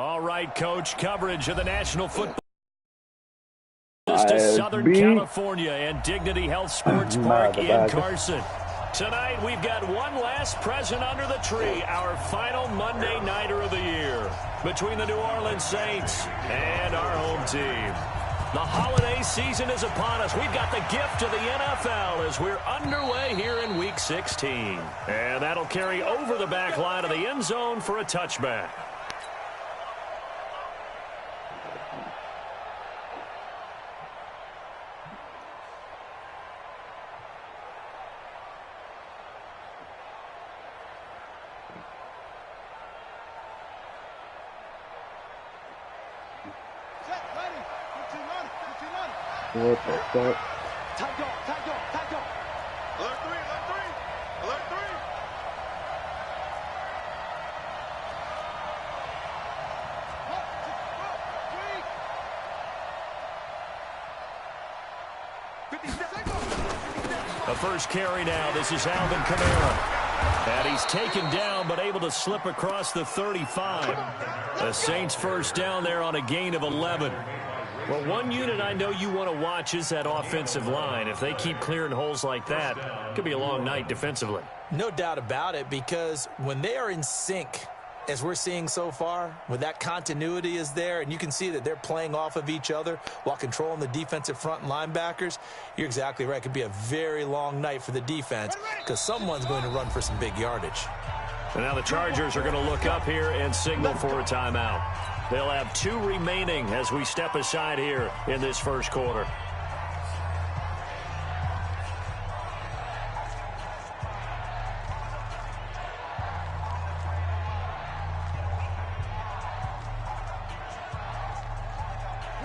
All right, Coach, coverage of the National Football to Southern California and Dignity Health Sports Park in Carson. Tonight, we've got one last present under the tree, our final Monday Nighter of the year, between the New Orleans Saints and our home team. The holiday season is upon us. We've got the gift of the NFL as we're underway here in Week 16. And that'll carry over the back line of the end zone for a touchback. What the fuck? Tight dog, tight dog, tight dog. Alert 3, alert 3, alert 3. The first carry now. This is Alvin Kamara. And he's taken down but able to slip across the 35. The Saints first down there on a gain of 11. Well, one unit I know you want to watch is that offensive line. If they keep clearing holes like that, it could be a long night defensively. No doubt about it, because when they are in sync, as we're seeing so far, when that continuity is there, and you can see that they're playing off of each other while controlling the defensive front and linebackers, you're exactly right. It could be a very long night for the defense because someone's going to run for some big yardage. And now the Chargers are going to look up here and signal for a timeout. They'll have 2 remaining as we step aside here in this first quarter.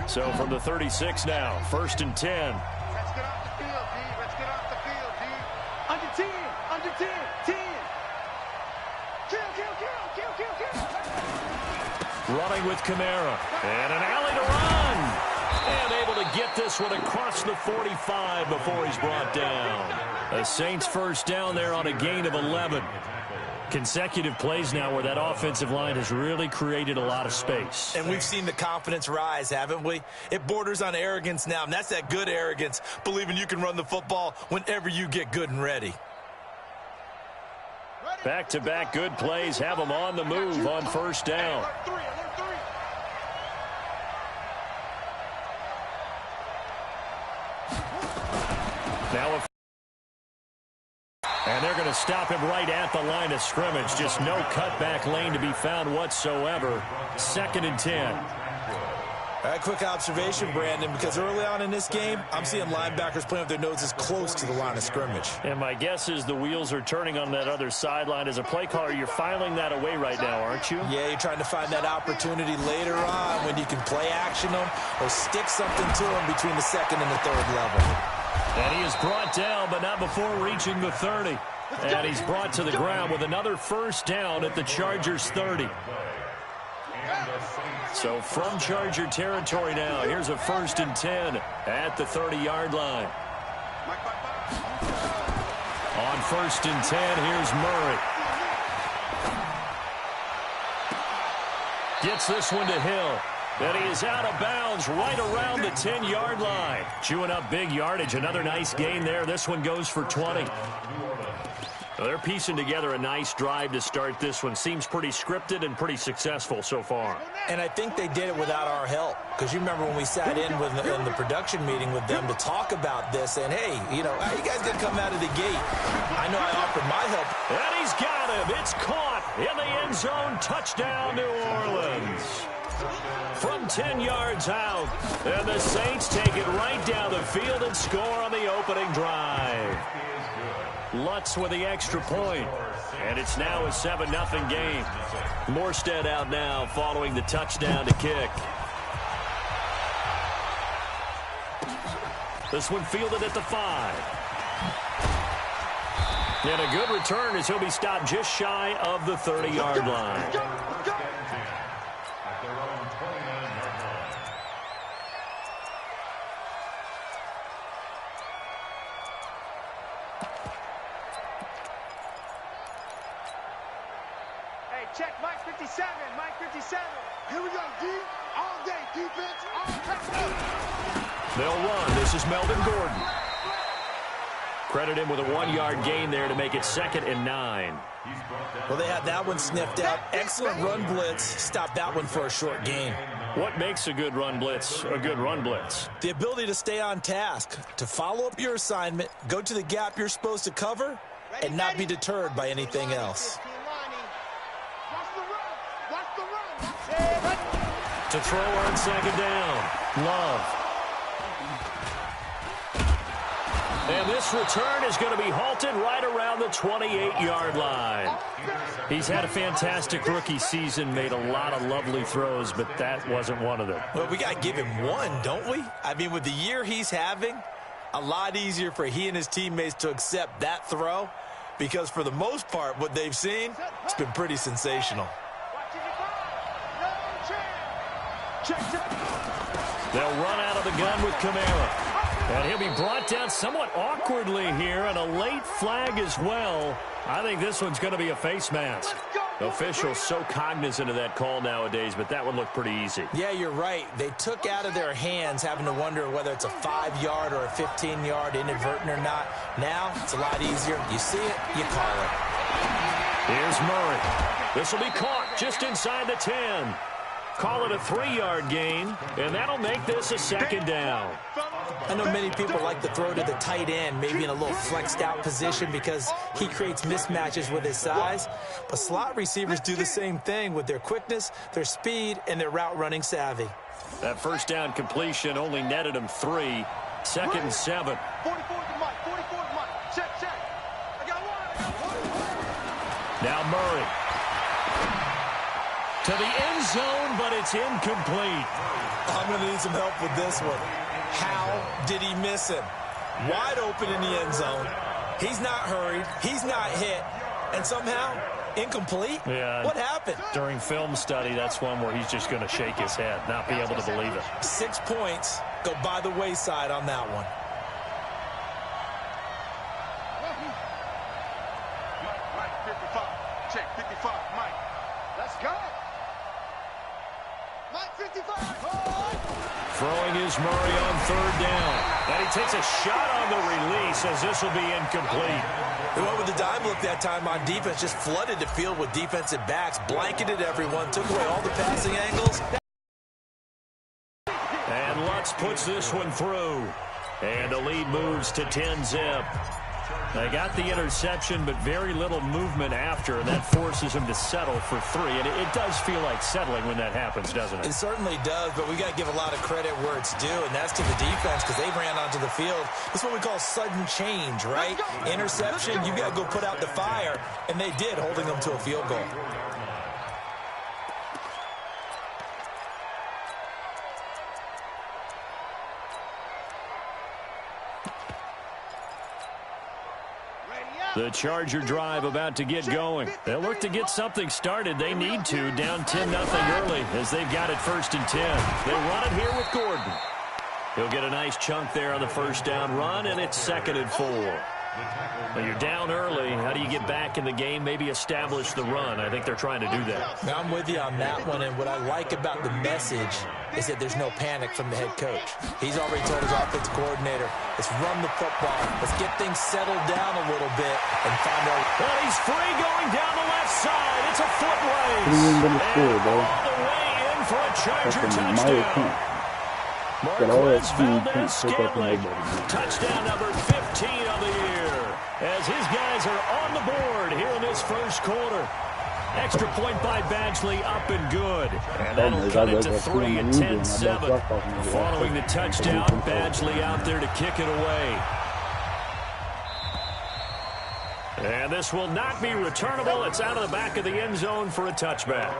So from the 36 now, 1st and 10. Let's get off the field, D. Let's get off the field, D. Under 10, under 10, 10. Kill, kill, kill, kill, kill, kill. Running with Kamara. And an alley to run. And able to get this one across the 45 before he's brought down. The Saints first down there on a gain of 11. Consecutive plays now where that offensive line has really created a lot of space. And we've seen the confidence rise, haven't we? It borders on arrogance now, and that's that good arrogance, believing you can run the football whenever you get good and ready. Back-to-back good plays have them on the move on first down. Now, and they're going to stop him right at the line of scrimmage. Just no cutback lane to be found whatsoever. 2nd and 10. All right, quick observation, Brandon, because early on in this game, I'm seeing linebackers playing with their noses close to the line of scrimmage. And my guess is the wheels are turning on that other sideline. As a play caller, you're filing that away right now, aren't you? Yeah, you're trying to find that opportunity later on when you can play action them or stick something to them between the 2nd and the 3rd level. And he is brought down, but not before reaching the 30. And he's brought to the ground with another first down at the Chargers' 30. So from Charger territory now, here's a 1st and 10 at the 30-yard line. On 1st and 10, here's Murray. Gets this one to Hill. And he is out of bounds right around the 10-yard line. Chewing up big yardage. Another nice gain there. This one goes for 20. They're piecing together a nice drive to start this one. Seems pretty scripted and pretty successful so far. And I think they did it without our help. Because you remember when we sat in the production meeting with them to talk about this. And, hey, you know, how you guys going to come out of the gate? I know I offered my help. And he's got him. It's caught in the end zone. Touchdown, New Orleans. From 10 yards out. And the Saints take it right down the field and score on the opening drive. Lutz with the extra point. And it's now a 7-0 game. Morstead out now following the touchdown to kick. This one fielded at the 5. And a good return as he'll be stopped just shy of the 30-yard line. check, Mike 57, Mike 57. Here we go, D. All day, defense, all day. They'll run. This is Melvin Gordon. Credit him with a 1-yard gain there to make it 2nd and 9. Well, they had that one sniffed out. Excellent run blitz. Stopped that one for a short gain. What makes a good run blitz a good run blitz? The ability to stay on task, to follow up your assignment, go to the gap you're supposed to cover, and not be deterred by anything else. To throw on 2nd down. Love. And this return is going to be halted right around the 28-yard line. He's had a fantastic rookie season, made a lot of lovely throws, but that wasn't one of them. Well, we got to give him one, don't we? I mean, with the year he's having, a lot easier for he and his teammates to accept that throw because for the most part, what they've seen, it's been pretty sensational. They'll run out of the gun with Kamara. And he'll be brought down somewhat awkwardly here, and a late flag as well. I think this one's going to be a face mask. Officials so cognizant of that call nowadays, but that one looked pretty easy. Yeah, you're right. They took out of their hands having to wonder whether it's a 5-yard or a 15-yard inadvertent or not. Now, it's a lot easier. You see it, you call it. Here's Murray. This will be caught just inside the 10. Call it a 3-yard gain, and that'll make this a 2nd down. I know many people like to throw to the tight end, maybe in a little flexed out position because he creates mismatches with his size. But slot receivers do the same thing with their quickness, their speed, and their route running savvy. That first down completion only netted him 3. 2nd and 7. 44 to Mike, 44 to Mike. Check. I got one. Now Murray. To the end zone, but it's incomplete. I'm going to need some help with this one. How did he miss him? Wide open in the end zone. He's not hurried. He's not hit. And somehow, incomplete? Yeah. What happened? During film study, that's one where he's just going to shake his head, not be able to believe it. 6 points go by the wayside on that one. Mike 55. Check 55. Mike. Let's go. Mike 55. Throwing is Murray on 3rd down. And he takes a shot on the release as this will be incomplete. They went with the dime look that time on defense, just flooded the field with defensive backs, blanketed everyone, took away all the passing angles. And Lutz puts this one through. And the lead moves to 10-zip. They got the interception, but very little movement after, and that forces him to settle for 3. And it does feel like settling when that happens, doesn't it? It certainly does, but we got to give a lot of credit where it's due, and that's to the defense because they ran onto the field. This is what we call sudden change, right? Interception, you got to go put out the fire, and they did, holding them to a field goal. The Charger drive about to get going. They'll look to get something started. They need to, down 10-0 early as they've got it 1st and 10. They run it here with Gordon. He'll get a nice chunk there on the first down run, and it's 2nd and 4. When you're down early, how do you get back in the game, maybe establish the run? I think they're trying to do that. Now, I'm with you on that one, and what I like about the message is that there's no panic from the head coach. He's already told his offensive coordinator, let's run the football. Let's get things settled down a little bit and find out. Well, he's free going down the left side. It's a foot race. Gonna score, bro. All the way in for a Charger Fucking touchdown. Got all that speed, Valdez can't pick up Scantling. nobody. Touchdown number 15 of the year. As his guys are on the board here in this first quarter. Extra point by Badgley up and good. And that'll cut it to 3 and 10-7. Following the touchdown, Badgley out there to kick it away. And this will not be returnable. It's out of the back of the end zone for a touchback.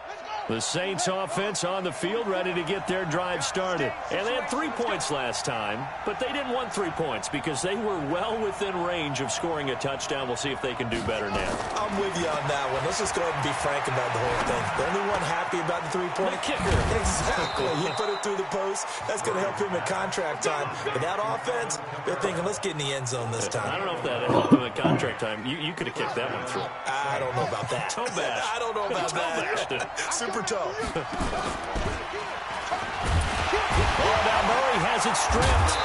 Let's go. The Saints offense on the field, ready to get their drive started. And they had 3 points last time, but they didn't want 3 points because they were well within range of scoring a touchdown. We'll see if they can do better now. I'm with you on that one. Let's just go ahead and be frank about the whole thing. The only one happy about the 3-point kicker. Exactly. You put it through the post. That's going to help him at contract time. But that offense, they're thinking, let's get in the end zone this time. I don't know if that helped him at contract time. You could have kicked that one through. I don't know about that. Toe bash. I don't know about that. Super toe. Oh, now Murray has it stripped.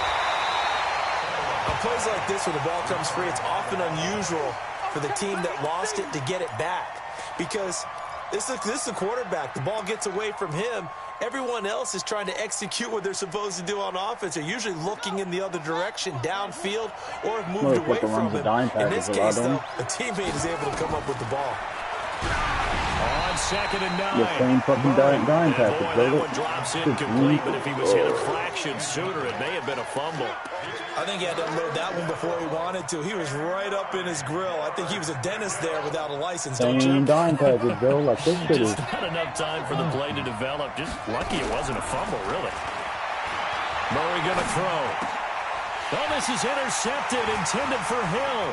On plays like this where the ball comes free, it's often unusual for the team that lost it to get it back. Because this is a quarterback. The ball gets away from him. Everyone else is trying to execute what they're supposed to do on offense. They're usually looking in the other direction, downfield, or have moved away from it. In this case, though, a teammate is able to come up with the ball. On 2nd and 9. The same fucking dime package, That one drops incomplete, but if he was hit a fraction sooner, it may have been a fumble. I think he had to unload that one before he wanted to. He was right up in his grill. I think he was a dentist there without a license, don't you? Same dime package, bro. Like this shit is. Just not enough time for the play to develop. Just lucky it wasn't a fumble, really. Murray going to throw. Oh, this is intercepted, intended for Hill.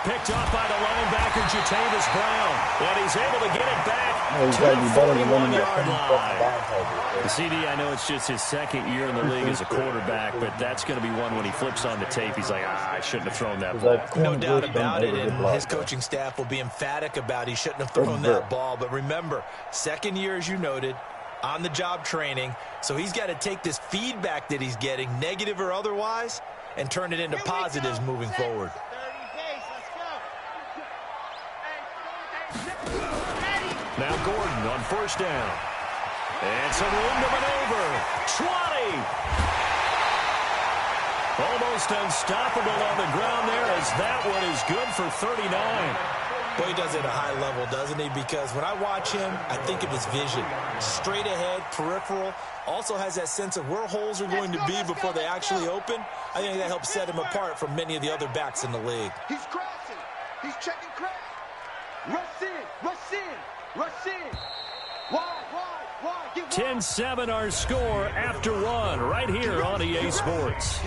Picked up by the linebacker, Jatavis Brown. And he's able to get it back to the 41-yard line. The CD, I know it's just his second year in the league as a quarterback, but that's going to be one when he flips on the tape. He's like, I shouldn't have thrown that ball. No doubt about it, and his coaching staff will be emphatic about he shouldn't have thrown that ball. But remember, second year, as you noted, on-the-job training, so he's got to take this feedback that he's getting, negative or otherwise, and turn it into positives moving forward. Now Gordon on 1st down. And some room to maneuver. 20. Almost unstoppable on the ground there as that one is good for 39. Boy, he does it at a high level, doesn't he? Because when I watch him, I think of his vision. Straight ahead, peripheral. Also has that sense of where holes are going to be before they actually open. I think that helps set him apart from many of the other backs in the league. He's crossing. He's checking crack. Rush in. Rush in. Rush in. Wide. 10-7 our score after one right here on EA Sports.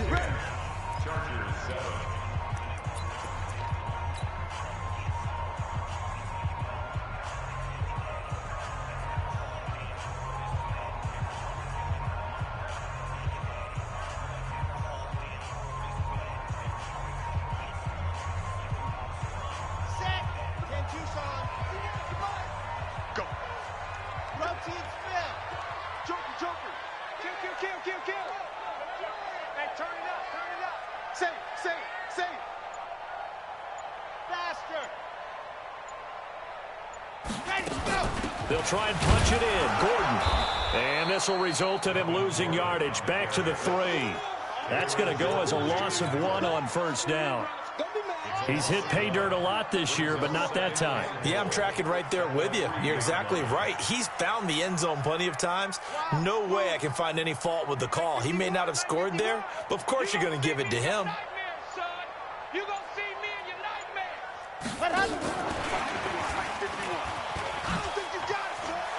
They'll try and punch it in. Gordon. And this will result in him losing yardage. Back to the 3. That's going to go as a loss of 1 on 1st down. He's hit pay dirt a lot this year, but not that time. Yeah, I'm tracking right there with you. You're exactly right. He's found the end zone plenty of times. No way I can find any fault with the call. He may not have scored there, but of course you're going to give it to him. You're going to see me in your nightmares.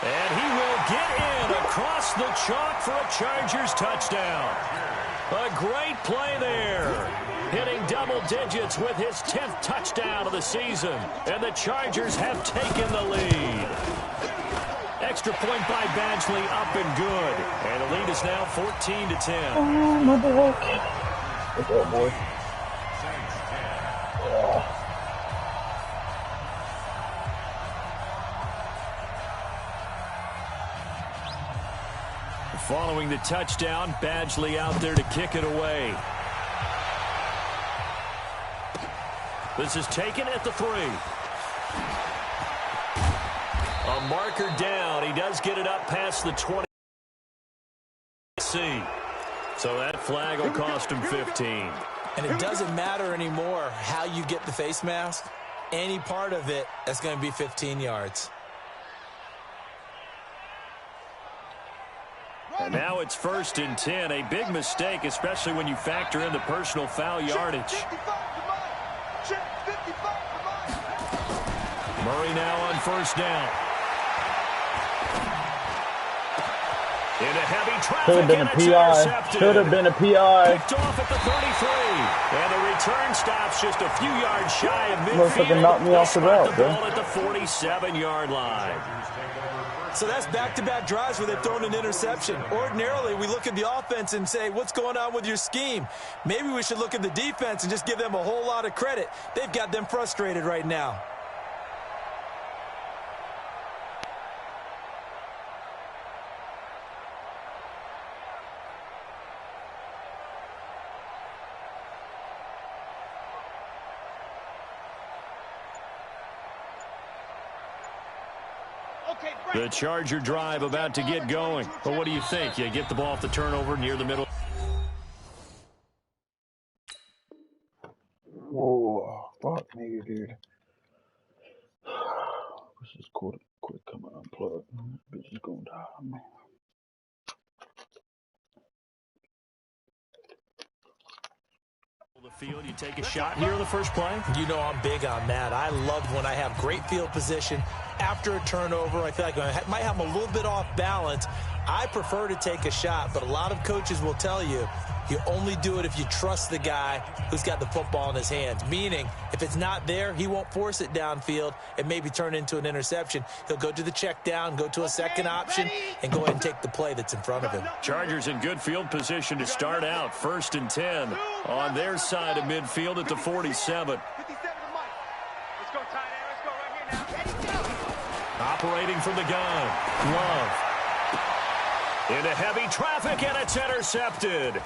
And he will get in across the chalk for a Chargers touchdown. A great play there. Hitting double digits with his 10th touchdown of the season. And the Chargers have taken the lead. Extra point by Badgley up and good. And the lead is now 14-10. Oh, my boy. What's up, boy? Oh. Following the touchdown, Badgley out there to kick it away. This is taken at the 3. A marker down. He does get it up past the 20. So that flag will cost him 15. And it doesn't matter anymore how you get the face mask. Any part of it, that's going to be 15 yards. And now it's 1st and 10. A big mistake, especially when you factor in the personal foul yardage. Murray now on 1st down. Into heavy traffic. Could have been a PI. Could have been a PI. Picked off at the 33. And the return stops just a few yards shy of midfield. Motherfucker knocked me off the route, the ball at the 47-yard line. So that's back-to-back drives where they've thrown an interception. Ordinarily, we look at the offense and say, what's going on with your scheme? Maybe we should look at the defense and just give them a whole lot of credit. They've got them frustrated right now. The Charger drive about to get going. But what do you think? You get the ball off the turnover near the middle. Whoa, fuck me, dude. This is quick coming unplugged. This bitch is gonna die, man. The field, you take a shot here in the first play. You know I'm big on that. I love when I have great field position after a turnover. I feel like I might have them a little bit off balance. I prefer to take a shot, but a lot of coaches will tell you you only do it if you trust the guy who's got the football in his hands. Meaning, if it's not there, he won't force it downfield and maybe turn into an interception. He'll go to the check down, go to a second option, and go ahead and take the play that's in front of him. Chargers in good field position to start out. 1st and 10 on their side of midfield at the 47. Operating from the gun. Love. Into heavy traffic, and it's intercepted.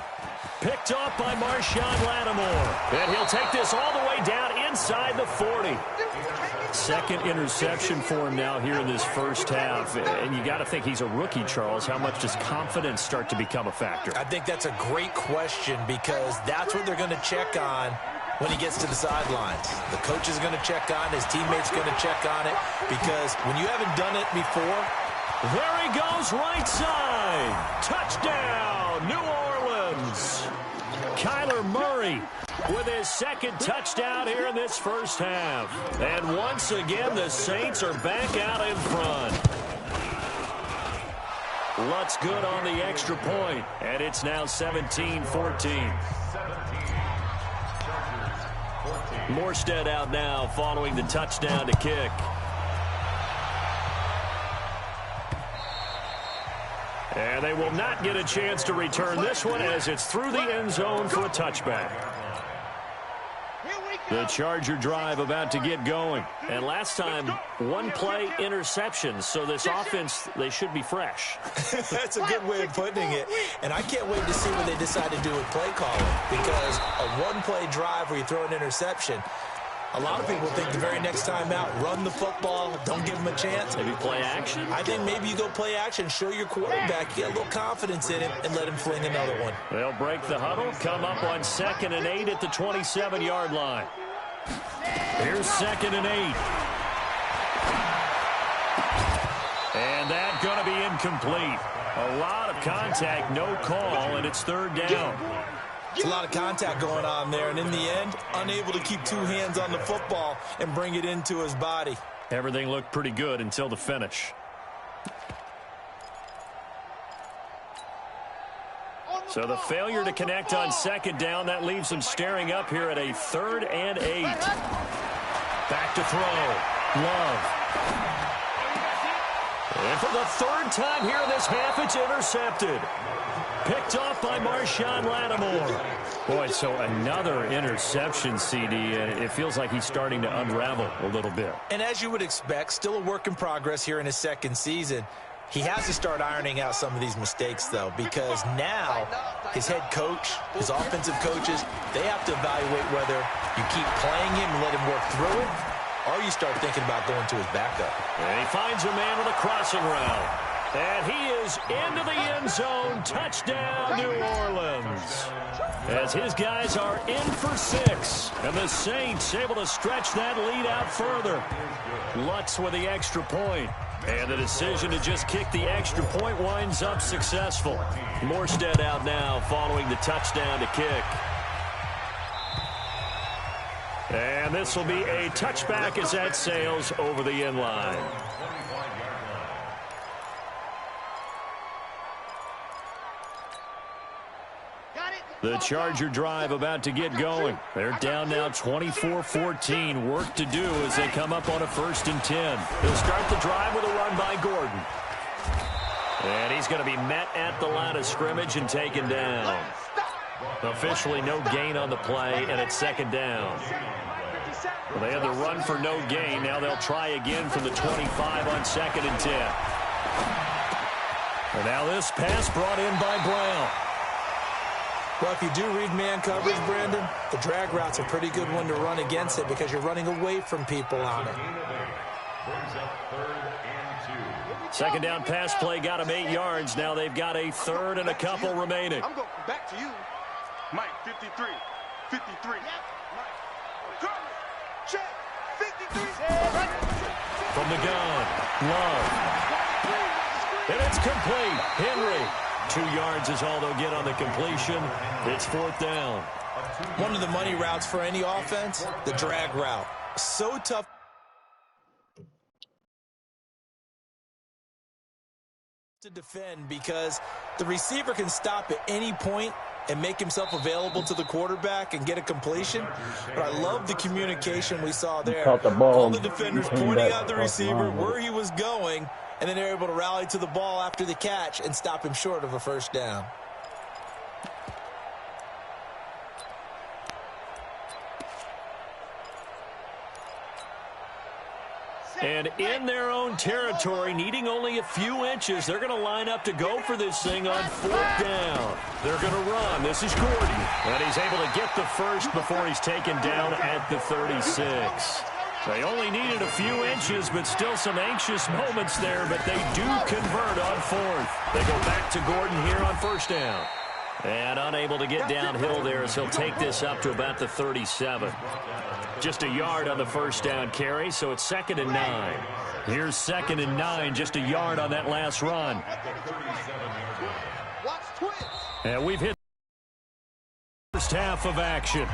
Picked off by Marshawn Lattimore. And he'll take this all the way down inside the 40. Second interception for him now here in this first half. And you got to think he's a rookie, Charles. How much does confidence start to become a factor? I think that's a great question because that's what they're going to check on when he gets to the sidelines. The coach is going to check on, his teammates going to check on it, because when you haven't done it before. There he goes, right side. Touchdown, New Orleans. Kyler Murray with his second touchdown here in this first half. And once again, the Saints are back out in front. Lutz good on the extra point, and it's now 17-14. Morstead out now following the touchdown to kick. And they will not get a chance to return this one as it's through the end zone for a touchback. The Charger drive about to get going. And last time, one play interception. So this offense, they should be fresh. That's a good way of putting it. And I can't wait to see what they decide to do with play calling. Because a one-play drive where you throw an interception, a lot of people think the very next time out, run the football, don't give him a chance. Maybe play action? I think maybe you go play action, show your quarterback, get a little confidence in him, and let him fling another one. They'll break the huddle, come up on 2nd and 8 at the 27-yard line. Here's 2nd and 8. And that's going to be incomplete. A lot of contact, no call, and it's 3rd down. It's a lot of contact going on there, and in the end, unable to keep two hands on the football and bring it into his body. Everything looked pretty good until the finish. So the failure to connect on 2nd down, that leaves them staring up here at a 3rd and 8. Back to throw. Love. And for the 3rd time here in this half, it's intercepted. Picked off by Marshawn Lattimore. Boy, so another interception, CD, and it feels like he's starting to unravel a little bit. And as you would expect, still a work in progress here in his 2nd season. He has to start ironing out some of these mistakes, though, because now his head coach, his offensive coaches, they have to evaluate whether you keep playing him and let him work through it, or you start thinking about going to his backup. And he finds a man with a crossing route. And he is into the end zone. Touchdown, New Orleans. As his guys are in for 6. And the Saints able to stretch that lead out further. Lutz with the extra point. And the decision to just kick the extra point winds up successful. Morstead out now following the touchdown to kick. And this will be a touchback as that sails over the end line. The Charger drive about to get going. They're down now 24-14. Work to do as they come up on a 1st and 10. They'll start the drive with a run by Gordon. And he's going to be met at the line of scrimmage and taken down. Officially no gain on the play, and it's 2nd down. Well, they had the run for no gain. Now they'll try again from the 25 on 2nd and 10. And now this pass brought in by Brown. Well, if you do read man coverage, Brandon, the drag route's a pretty good one to run against it because you're running away from people on it. 2nd down pass play got him 8 yards. Now they've got a 3rd and a couple remaining. I'm going back to you. Mike, 53. 53. Mike. Check. 53. From the gun, Love. And it's complete. Henry. 2 yards is all they'll get on the completion. It's 4th down. One of the money routes for any offense, the drag route. So tough to defend because the receiver can stop at any point and make himself available to the quarterback and get a completion. But I love the communication we saw there. Caught the ball. All the defenders pointing out the receiver where he was going, and then they're able to rally to the ball after the catch and stop him short of a 1st down. And in their own territory, needing only a few inches, they're going to line up to go for this thing on 4th down. They're going to run. This is Gordon. And he's able to get the first before he's taken down at the 36. They only needed a few inches, but still some anxious moments there, but they do convert on 4th. They go back to Gordon here on 1st down. And unable to get downhill there, so he'll take this up to about the 37. Just a yard on the 1st down carry, so it's 2nd and 9. Here's 2nd and 9, just a yard on that last run. And we've hit the first half of action.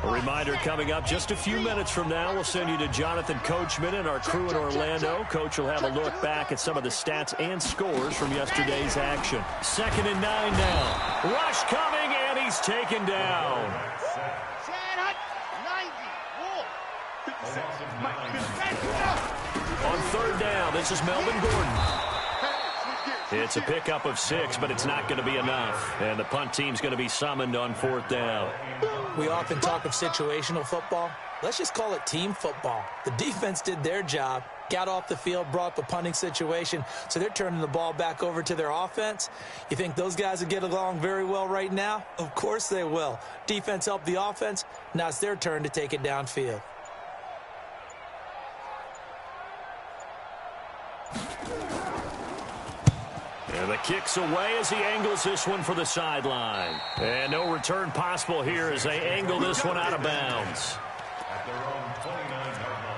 A reminder coming up just a few minutes from now, we'll send you to Jonathan Coachman and our crew in Orlando. Coach will have a look back at some of the stats and scores from yesterday's action. 2nd and 9 now. Rush coming, and he's taken down. On 3rd down, this is Melvin Gordon. It's a pickup of 6, but it's not going to be enough. And the punt team's going to be summoned on 4th down. We often talk of situational football. Let's just call it team football. The defense did their job, got off the field, brought the punting situation, so they're turning the ball back over to their offense. You think those guys will get along very well right now? Of course they will. Defense helped the offense. Now it's their turn to take it downfield. And the kick's away as he angles this one for the sideline. And no return possible here as they angle this one out of bounds. At their own 29-yard line.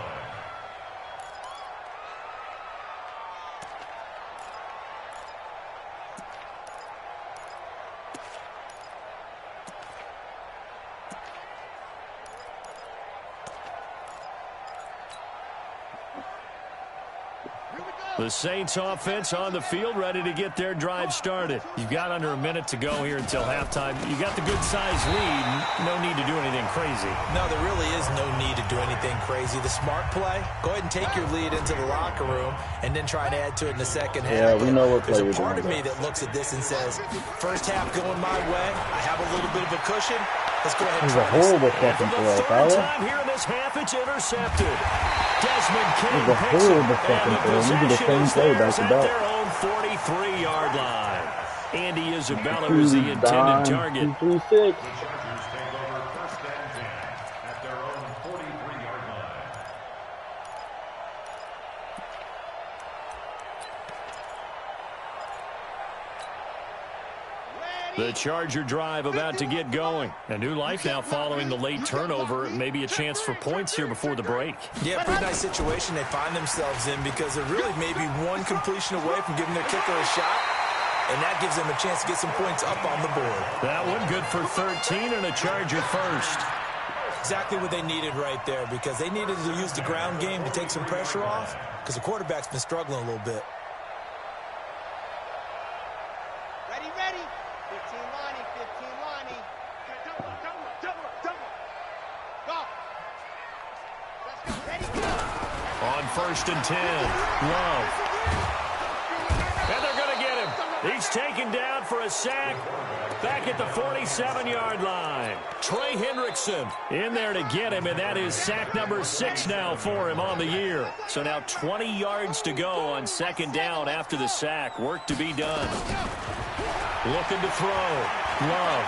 The Saints offense on the field, ready to get their drive started. You've got under a minute to go here until halftime. You got the good-sized lead. No need to do anything crazy. No, there really is no need to do anything crazy. The smart play, go ahead and take your lead into the locker room and then try to add to it in the second half. Yeah, we know what play There's a we're part of doing. me that looks at this and says, first half going my way, I have a little bit of a cushion. Let's go ahead and It was try a this. horrible And fucking for throw, the 3rd Tyler. time here in this half, it's intercepted. Desmond King It was a picks it, horrible and fucking the throw. We did the possession same is play theirs back to at back. their own 43-yard line. Andy Isabella was the intended target. 2-3-6. The Chargers take over 1st and 10 at their own 43-yard line. The Charger drive about to get going. A new life now following the late turnover. Maybe a chance for points here before the break. Yeah, pretty nice situation they find themselves in because they're really maybe one completion away from giving their kicker a shot, and that gives them a chance to get some points up on the board. That one good for 13 and a Charger first. Exactly what they needed right there, because they needed to use the ground game to take some pressure off, because the quarterback's been struggling a little bit. Ready, ready. 15 lining, 15 lining. Double. Go. Let's go. Ready, go. On 1st and 10, Love. And they're going to get him. He's taken down for a sack back at the 47-yard line. Trey Hendrickson in there to get him, and that is sack number 6 now for him on the year. So now 20 yards to go on 2nd down after the sack. Work to be done. Looking to throw. Love.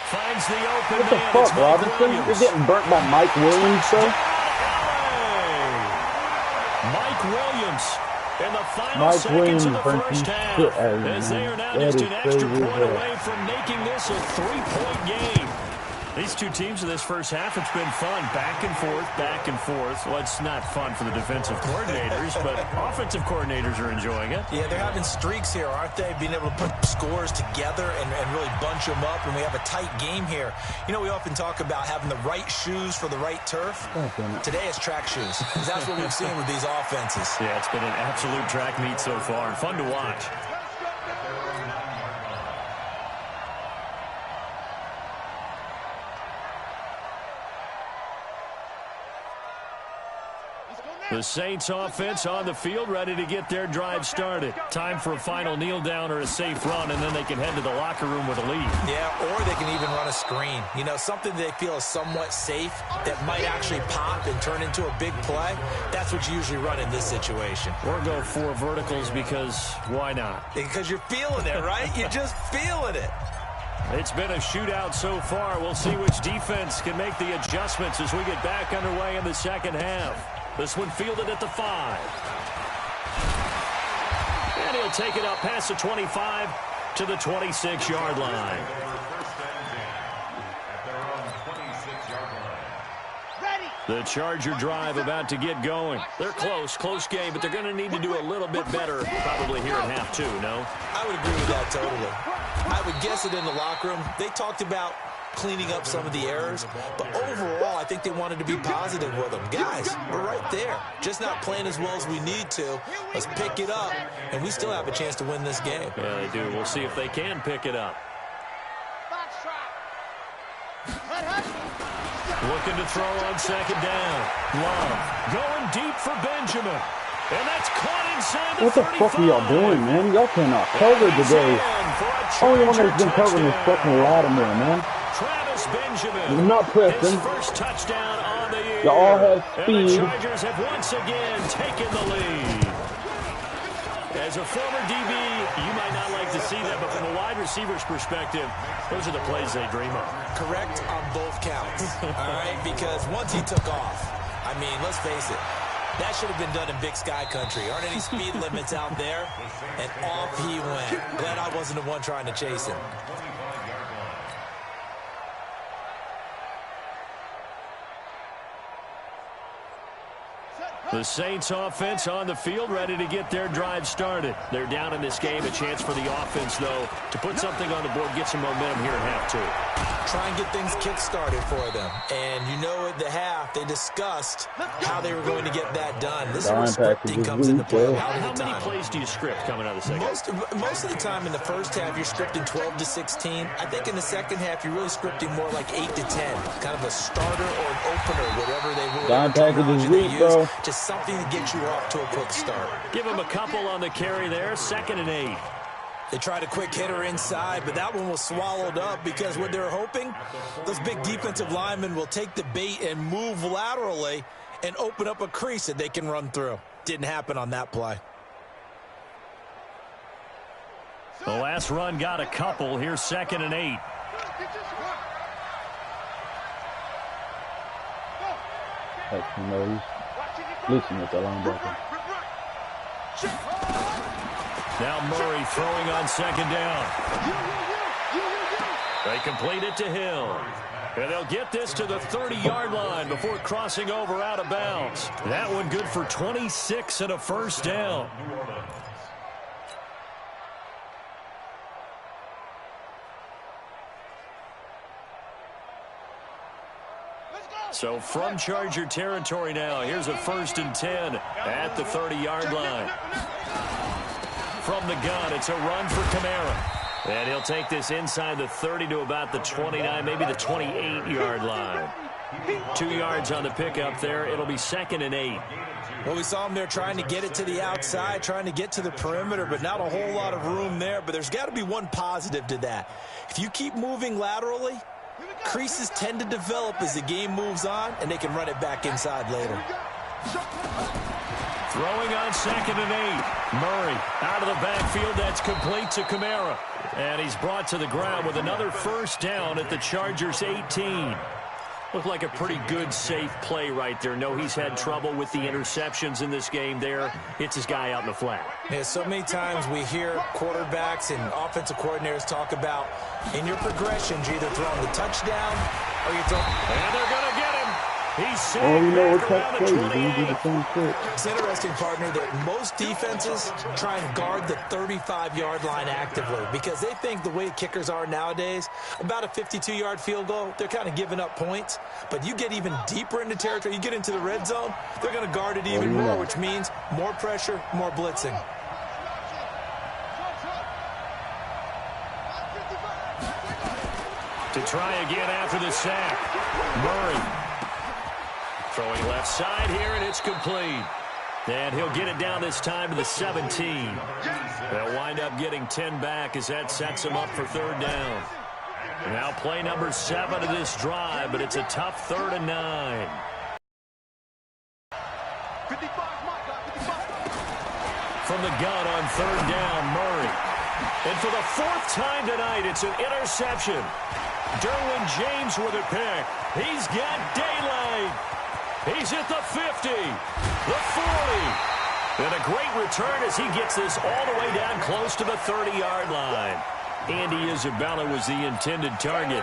Finds the open What the man. fuck, Robinson? You're getting burnt by Mike Williams, sir? Mike Williams in the final Mike seconds Williams of the burnt first you half, shit out of as you, they man. are now That just is an extra crazy as point hell. away from making this a 3-point game. These two teams in this first half, it's been fun. Back and forth. Well, it's not fun for the defensive coordinators, but offensive coordinators are enjoying it. Yeah, they're having streaks here, aren't they? Being able to put scores together and really bunch them up, and we have a tight game here. You know, we often talk about having the right shoes for the right turf. Today it's track shoes, because that's what we've seen with these offenses. Yeah, it's been an absolute track meet so far, and fun to watch. The Saints offense on the field, ready to get their drive started. Time for a final kneel down or a safe run, and then they can head to the locker room with a lead. Yeah, or they can even run a screen. You know, something they feel is somewhat safe that might actually pop and turn into a big play. That's what you usually run in this situation. Or go 4 verticals, because why not? Because you're feeling it, right? You're just feeling it. It's been a shootout so far. We'll see which defense can make the adjustments as we get back underway in the second half. This one fielded at the 5. And he'll take it up past the 25 to the 26-yard line. The Charger drive about to get going. They're close game, but they're going to need to do a little bit better probably here in half 2, no? I would agree with that totally. I would guess it in the locker room. They talked about cleaning up some of the errors, but overall I think they wanted to be positive with them. Guys, we're right there, just not playing as well as we need to. Let's pick it up, and we still have a chance to win this game. Yeah, they do. We'll see if they can pick it up. Looking to throw on 2nd down. Love going deep for Benjamin, and that's caught inside the 35. What the fuck are y'all doing, man? Y'all cannot cover today. Only one that's been covering is fucking Latimer, man. Travis Benjamin. You're not pressing. His first touchdown on the year. Y'all all have And the speed. Chargers have once again taken the lead. As a former DB, you might not like to see that, but from a wide receiver's perspective, those are the plays they dream of. Correct on both counts, all right? Because once he took off, I mean, let's face it, that should have been done in Big Sky country. Aren't any speed limits out there? And off he went. Glad I wasn't the one trying to chase him. The Saints offense on the field, ready to get their drive started. They're down in this game. A chance for the offense, though, to put something on the board, get some momentum here in half 2. Try and get things kick-started for them. And you know at the half, they discussed how they were going to get that done. This is where scripting comes into play. How many plays do you script coming out of the second? Most of the time in the first half, you're scripting 12 to 16. I think in the second half, you're really scripting more like 8 to 10. Kind of a starter or an opener, whatever they will. Dime package is weak, bro. Just something to get you off to a quick start. Give him a couple on the carry there. 2nd and 8. They tried a quick hitter inside, but that one was swallowed up because what they're hoping, those big defensive linemen will take the bait and move laterally and open up a crease that they can run through. Didn't happen on that play. The last run got a couple. Here's 2nd and 8. Listen at the linebacker. Now Murray throwing on 2nd down. They complete it to Hill. And they'll get this to the 30-yard line before crossing over out of bounds. That one good for 26 and a first down. So from Charger territory now, here's a 1st and 10 at the 30-yard line. From the gun, it's a run for Kamara. And he'll take this inside the 30 to about the 29, maybe the 28-yard line. 2 yards on the pickup there. It'll be 2nd and 8. Well, we saw him there trying to get it to the outside, trying to get to the perimeter, but not a whole lot of room there. But there's got to be one positive to that. If you keep moving laterally, creases tend to develop as the game moves on, and they can run it back inside later. Throwing on 2nd and 8. Murray out of the backfield. That's complete to Kamara. And he's brought to the ground with another 1st down at the Chargers' 18. Looked like a pretty good, safe play right there. No, he's had trouble with the interceptions in this game there. Hits his guy out in the flat. Yeah, so many times we hear quarterbacks and offensive coordinators talk about in your progressions, you're either throwing the touchdown or you're throwing... And they're going to get him. He's safe. Oh, you know back what around that's the crazy. You do the 28. same shit. It's interesting, partner, that most defenses try and guard the 35-yard line actively because they think the way kickers are nowadays, about a 52-yard field goal, they're kind of giving up points. But you get even deeper into territory, you get into the red zone, they're going to guard it even more, which means more pressure, more blitzing. To try again after the sack. Murray. Throwing left side here, and it's complete. And he'll get it down this time to the 17. They'll wind up getting 10 back as that sets him up for 3rd down. Now play number 7 of this drive, but it's a tough 3rd and 9. 55, From the gun on 3rd down, Murray. And for the 4th time tonight, it's an interception. Derwin James with a pick. He's got daylight. He's at the 50, the 40. And a great return as he gets this all the way down close to the 30-yard line. Andy Isabella was the intended target.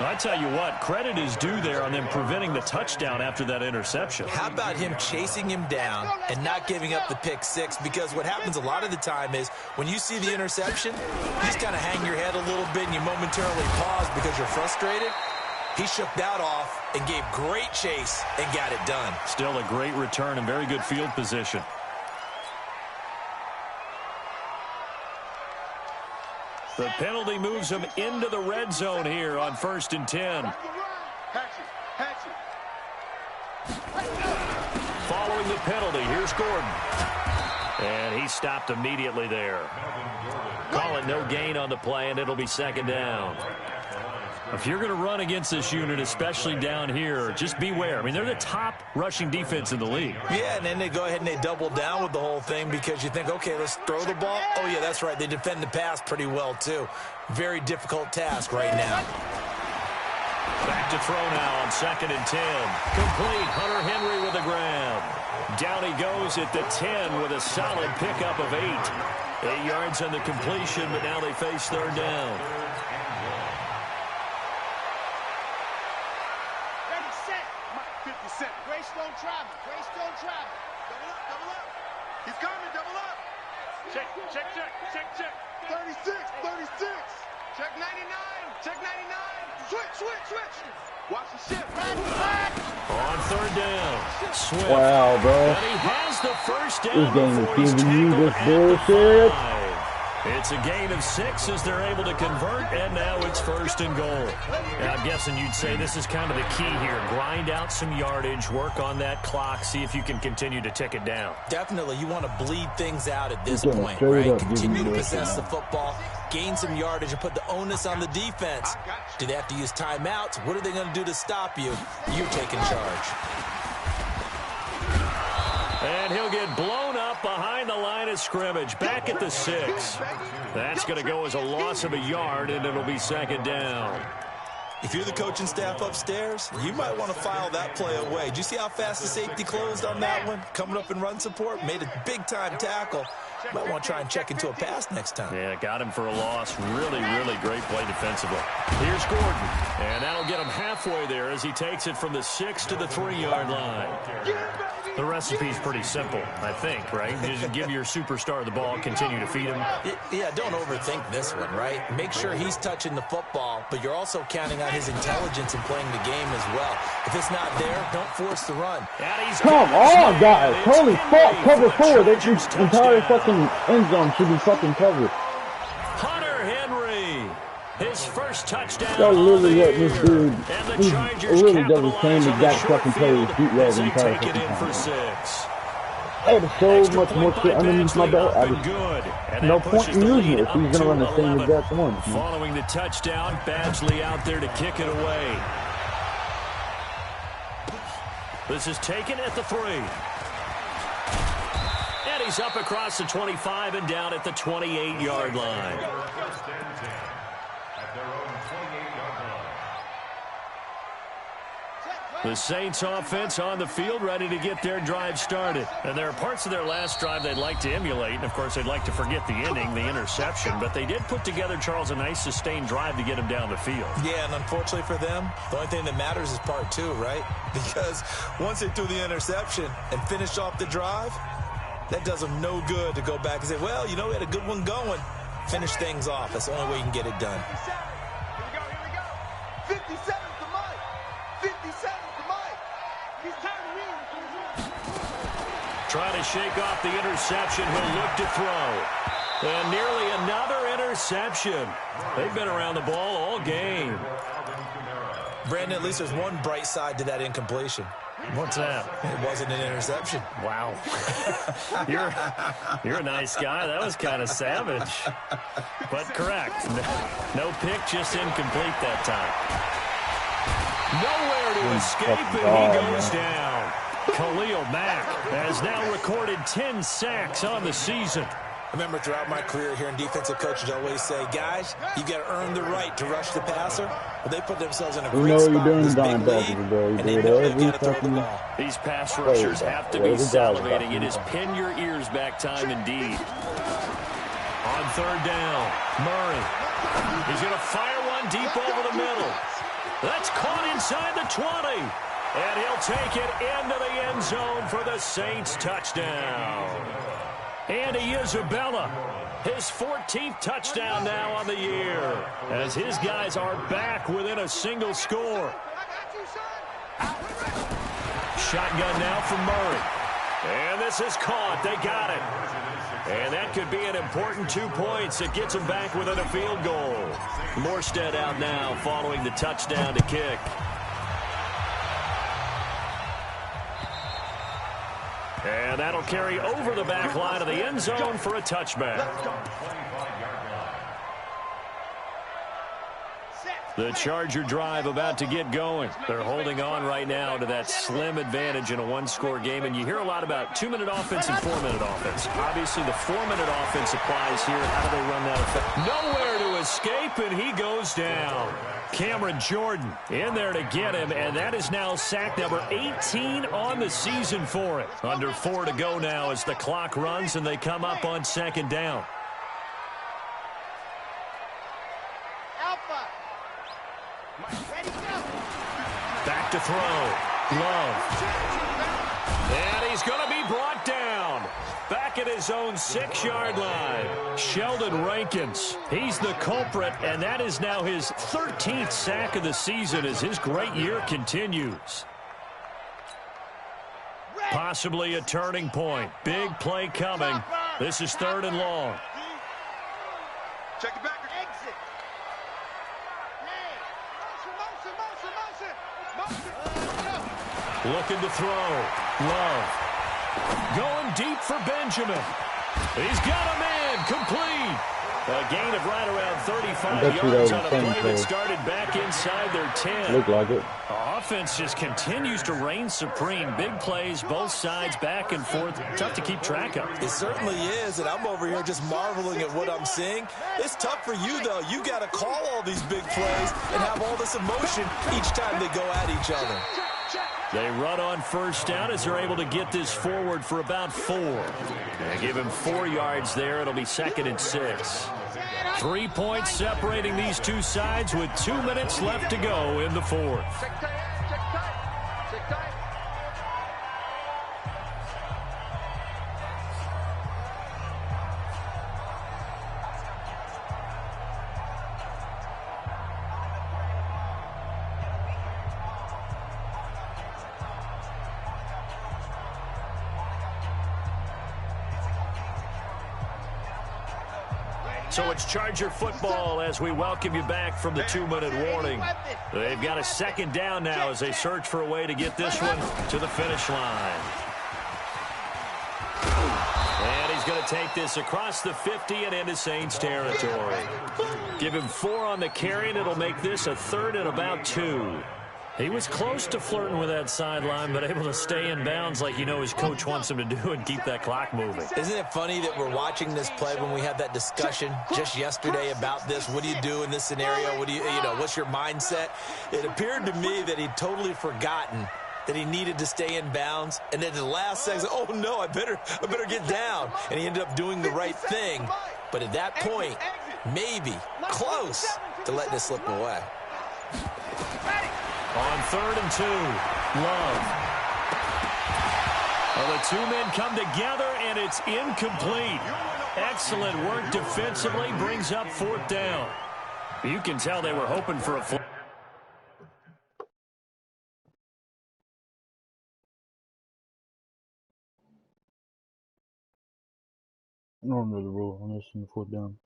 I tell you what, credit is due there on them preventing the touchdown after that interception. How about him chasing him down and not giving up the pick 6? Because what happens a lot of the time is when you see the interception, you just kind of hang your head a little bit and you momentarily pause because you're frustrated. He shook that off and gave great chase and got it done. Still a great return and very good field position. The penalty moves him into the red zone here on 1st and 10. Following the penalty, here's Gordon. And he stopped immediately there. Call it no gain on the play, and it'll be 2nd down. If you're going to run against this unit, especially down here, just beware. I mean, they're the top rushing defense in the league. Yeah, and then they go ahead and they double down with the whole thing because you think, okay, let's throw the ball. Oh, yeah, that's right. They defend the pass pretty well, too. Very difficult task right now. Back to throw now on 2nd and 10. Complete. Hunter Henry with the grab. Down he goes at the 10 with a solid pickup of 8. 8 yards on the completion, but now they face 3rd down. Greystone travel. Double up, double up. He's coming, double up. Check, check, check, check, check. 36, 36. Check 99, check 99. Switch, switch, switch. Watch the shift. On 3rd down. Swift. Wow, bro. And he has the 1st down. This game is before he's giving you tackled this at bullshit. the 5. It's a gain of 6 as they're able to convert, and now it's 1st and goal. And I'm guessing you'd say this is kind of the key here. Grind out some yardage, work on that clock, see if you can continue to tick it down. Definitely, you want to bleed things out at this Okay, point, straight right? up, Continue give to me possess this the football, gain some yardage, and put the onus on the defense. Do they have to use timeouts? What are they going to do to stop you? You're taking charge. And he'll get blown up behind the line of scrimmage, back at the 6. That's going to go as a loss of a yard, and it'll be 2nd down. If you're the coaching staff upstairs, you might want to file that play away. Did you see how fast the safety closed on that one? Coming up in run support, made a big-time tackle. Might want to try and check into a pass next time. Yeah, got him for a loss. Really, really great play defensively. Here's Gordon, and that'll get him halfway there as he takes it from the 6 to the 3-yard line. The recipe's pretty simple, I think, right? Just give your superstar the ball, continue to feed him. Yeah, don't overthink this one, right? Make sure he's touching the football, but you're also counting on his intelligence in playing the game as well. If it's not there, don't force the run. Come on, guys. Holy fuck, cover 4. That entire fucking end zone should be fucking covered. Hunter Henry, his first touchdown. Y'all literally let this dude, he Chargers really does the same exact fucking play as Pete Rose and take it in for 6. I have so much more shit underneath my belt. No point in using it if he's going to run the same exact one. Following the touchdown, Badgley out there to kick it away. This is taken at the 3. And he's up across the 25 and down at the 28-yard line. The Saints offense on the field, ready to get their drive started. And there are parts of their last drive they'd like to emulate. And, of course, they'd like to forget the inning, the interception. But they did put together, Charles, a nice sustained drive to get him down the field. Yeah, and unfortunately for them, the only thing that matters is part 2, right? Because once they threw the interception and finished off the drive, that does them no good to go back and say, well, you know, we had a good one going. Finish things off. That's the only way you can get it done. Here we go. 57 to Mike. 57 to Mike. He's turning in. Trying to shake off the interception. He'll look to throw. And nearly another interception. They've been around the ball all game. Brandon, at least there's one bright side to that incompletion. What's that? It wasn't an interception. Wow. You're a nice guy. That was kind of savage. But correct. No pick, just incomplete that time. Nowhere to escape, and he goes down. Khalil Mack has now recorded 10 sacks on the season. I remember throughout my career here in defensive coaches, I always say, guys, you got to earn the right to rush the passer. Well, they put themselves in a great spot with this big lead, and they know they've got to throw the ball. These pass rushers have to be salivating. It is pin your ears back time indeed. On 3rd down, Murray. He's going to fire one deep over the middle. That's caught inside the 20. And he'll take it into the end zone for the Saints touchdown. Andy Isabella, his 14th touchdown now on the year, as his guys are back within a single score. Shotgun now from Murray. And this is caught. They got it. And that could be an important 2 points. It gets them back within a field goal. Morstead out now following the touchdown to kick. And that'll carry over the back line of the end zone for a touchback. The Charger drive about to get going. They're holding on right now to that slim advantage in a one-score game. And you hear a lot about 2-minute offense and 4-minute offense. Obviously, the 4-minute offense applies here. How do they run that effect? Nowhere to escape, and he goes down. Cameron Jordan in there to get him, and that is now sack number 18 on the season for it. Under 4 to go now as the clock runs, and they come up on 2nd down. Back to throw. Love. And he's going to be brought down. Back at his own 6-yard line. Sheldon Rankins. He's the culprit, and that is now his 13th sack of the season as his great year continues. Possibly a turning point. Big play coming. This is 3rd and long. Check it back. Exit. Looking to throw. Love. Going deep for Benjamin. He's got him in. Complete. A gain of right around 35 yards on a play that started back inside their 10. Looked like it. Offense just continues to reign supreme. Big plays, both sides, back and forth. Tough to keep track of. It certainly is, and I'm over here just marveling at what I'm seeing. It's tough for you, though. You got to call all these big plays and have all this emotion each time they go at each other. They run on 1st down as they're able to get this forward for about 4. They give him 4 yards there. It'll be 2nd and 6. 3 points separating these two sides with 2 minutes left to go in the 4th. So it's Charger football as we welcome you back from the 2-minute warning. They've got a second down now as they search for a way to get this one to the finish line. And he's going to take this across the 50 and into Saints territory. Give him 4 on the carry, and it'll make this a 3rd and about 2. He was close to flirting with that sideline, but able to stay in bounds like you know his coach wants him to do and keep that clock moving. Isn't it funny that we're watching this play when we had that discussion just yesterday about this? What do you do in this scenario? What do you know, what's your mindset? It appeared to me that he'd totally forgotten that he needed to stay in bounds, and then the last second, oh no, I better get down. And he ended up doing the right thing. But at that point, maybe close to letting it slip away. On 3rd and 2, Love. Well, the 2 men come together, and it's incomplete. Excellent work defensively, brings up 4th down. You can tell they were hoping for a flag. I don't know the rule on this in the 4th down.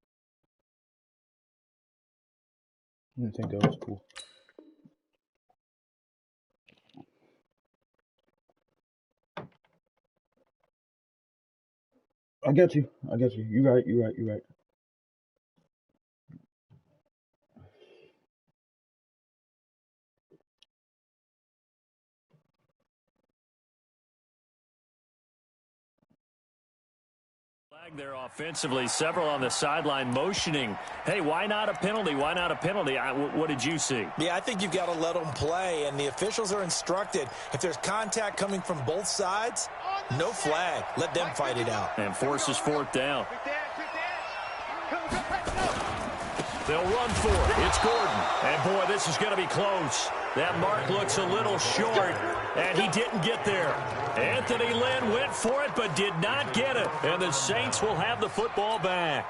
I didn't think that was cool. I get you. You're right. There offensively, several on the sideline motioning. Hey, why not a penalty? Why not a penalty? What did you see? Yeah, I think you've got to let them play, and the officials are instructed. If there's contact coming from both sides, no flag. Let them fight it out. And forces 4th down. They'll run for it. It's Gordon. And, boy, this is going to be close. That mark looks a little short, and he didn't get there. Anthony Lynn went for it but did not get it. And the Saints will have the football back.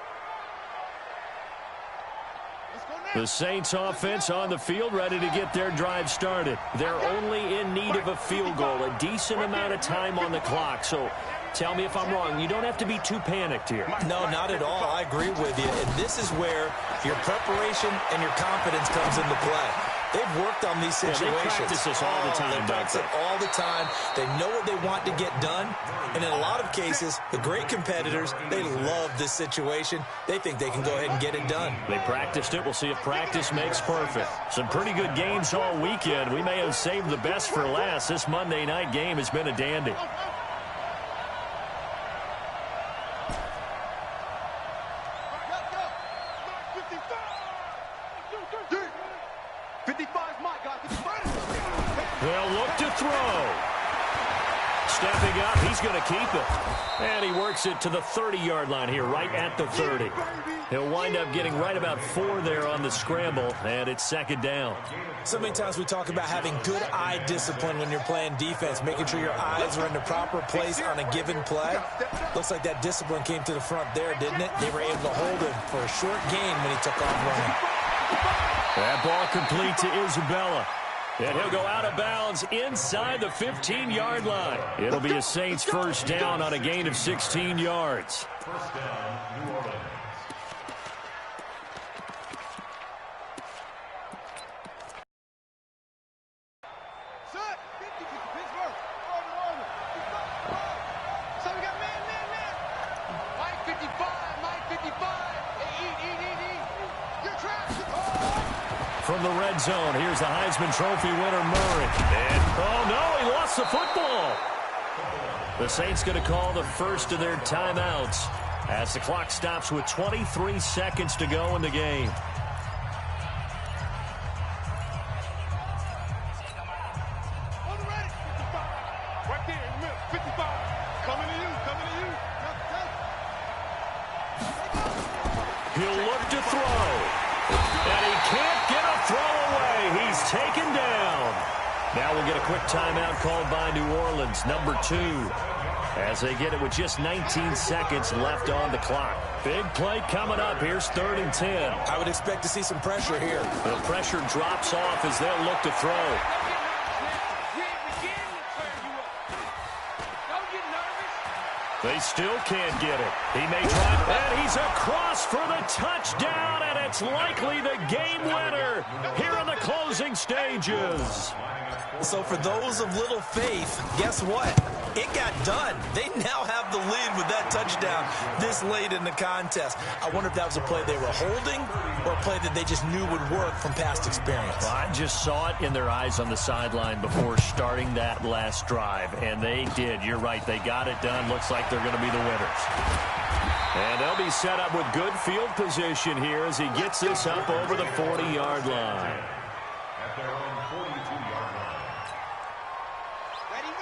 The Saints offense on the field ready to get their drive started. They're only in need of a field goal, a decent amount of time on the clock. So tell me if I'm wrong. You don't have to be too panicked here. No, not at all. I agree with you. And this is where your preparation and your confidence comes into play. They've worked on these situations. They practice this all the time. They practice it all the time. They know what they want to get done. And in a lot of cases, the great competitors, they love this situation. They think they can go ahead and get it done. They practiced it. We'll see if practice makes perfect. Some pretty good games all weekend. We may have saved the best for last. This Monday night game has been a dandy. They'll look to throw. Stepping up, he's going to keep it. And he works it to the 30-yard line here, right at the 30. He'll wind up getting right about 4 there on the scramble, and it's 2nd down. So many times we talk about having good eye discipline when you're playing defense, making sure your eyes are in the proper place on a given play. Looks like that discipline came to the front there, didn't it? They were able to hold him for a short gain when he took off running. That ball complete to Isabella. And he'll go out of bounds inside the 15-yard line. It'll be a Saints 1st down on a gain of 16 yards. 1st down, New Orleans. So we got man. Mike 55. Eat. You're trapped. From the red zone, here's the Heisman Trophy winner, Murray. And, oh, no, he lost the football. The Saints going to call the first of their timeouts as the clock stops with 23 seconds to go in the game. Right there in the middle. 55. Coming to you. He'll look to throw. And he can't get a throw away. He's taken down. Now we'll get a quick timeout called by New Orleans, number 2, as they get it with just 19 seconds left on the clock. Big play coming up. Here's 3rd and 10. I would expect to see some pressure here. The pressure drops off as they'll look to throw. They still can't get it. He may try, and he's across for the touchdown, and it's likely the game winner here in the closing stages. So for those of little faith, guess what? It got done. They now have the lead with that touchdown this late in the contest. I wonder if that was a play they were holding or a play that they just knew would work from past experience. Well, I just saw it in their eyes on the sideline before starting that last drive, and they did. You're right. They got it done. Looks like they're going to be the winners. And they'll be set up with good field position here as he gets this up over the 40-yard line. At their own 42-yard line.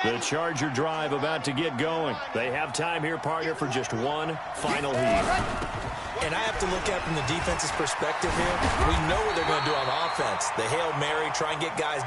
The Charger drive about to get going. They have time here, partner, for just one final heave. And I have to look at it from the defense's perspective here. We know what they're going to do on offense. The Hail Mary, try and get guys